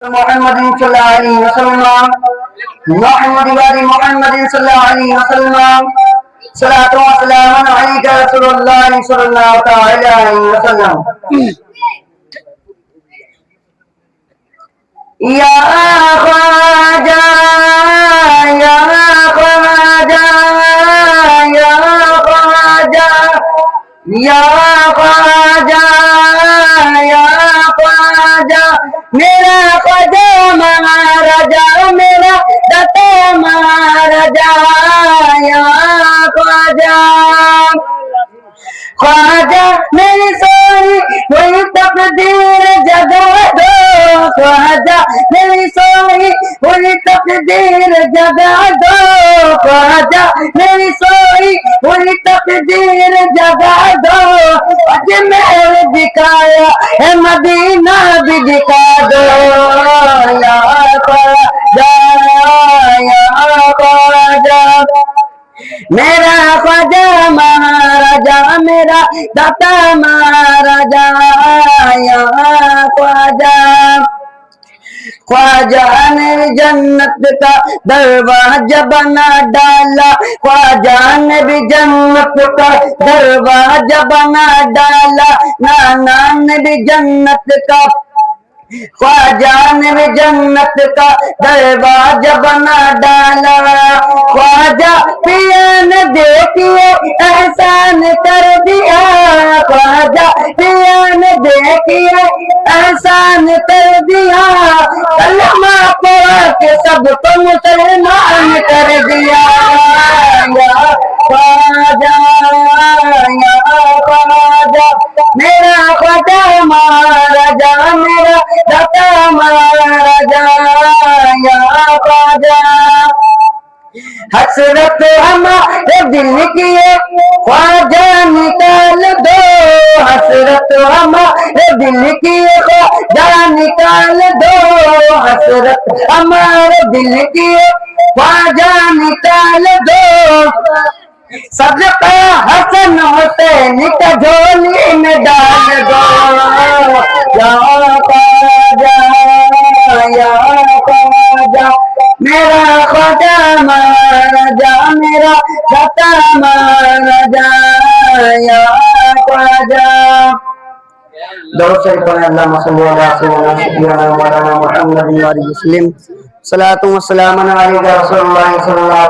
محمد صلى الله عليه وسلم محمد وآل محمد صلى الله عليه وسلم صلاة وسلام عليك رسول الله صلى الله تعالى عليه وسلم يا خواجہ يا خواجہ يا خواجہ يا خواجہ يا خواجہ میرا خواجہ مہاراجا میرا داتا مہاراجا یا خواجہ خواجہ میری سوئی وہی تقدیر جگا دو خواجہ میری سوئی وہی تقدیر جگا دو خواجہ میری سوئی وہی تقدیر جگا دو اجمیر دکھایا ہے مدینہ بھی دکھا دو یا خواجہ یا خواجہ میرا خواجہ مہاراجا میرا داتا مہاراجا یا خواجہ خواجہ نے جنت کا دروازہ بنا ڈالا خواجہ نے بھی جنت کا دروازہ بنا ڈالا نانا نے بھی جنت کا خواجہ نے بھی جنت کا دروازہ بنا ڈالا خواجہ پیا نے دیکھیے احسان کر دیا خواجہ پیا نے دیکھیے احسان کر دیا کلمہ پڑھ کے سب کو مسلمان کر دیا یا خواجہ یا خواجہ میرا خواجہ مہاراجا میرا داتا مہاراجا یا خواجہ حسرت ہمارے دل کی خواجہ نکال دو حسرت ہمارے دل کی خواجہ نکال دو حسرت ہمارے دل کی خواجہ نکال دو صدقہ حسن حسین کا جھولی میں ڈال دو یا خواجہ یا خواجہ میرا خواجہ مہاراجا میرا داتا مہاراجا یا خواجہ درود شریف پڑھیں اللہم صلی اللہ سیدنا مولانا محمد وآلہ وسلم صلاۃ و سلام علیک رسول اللہ صلی اللہ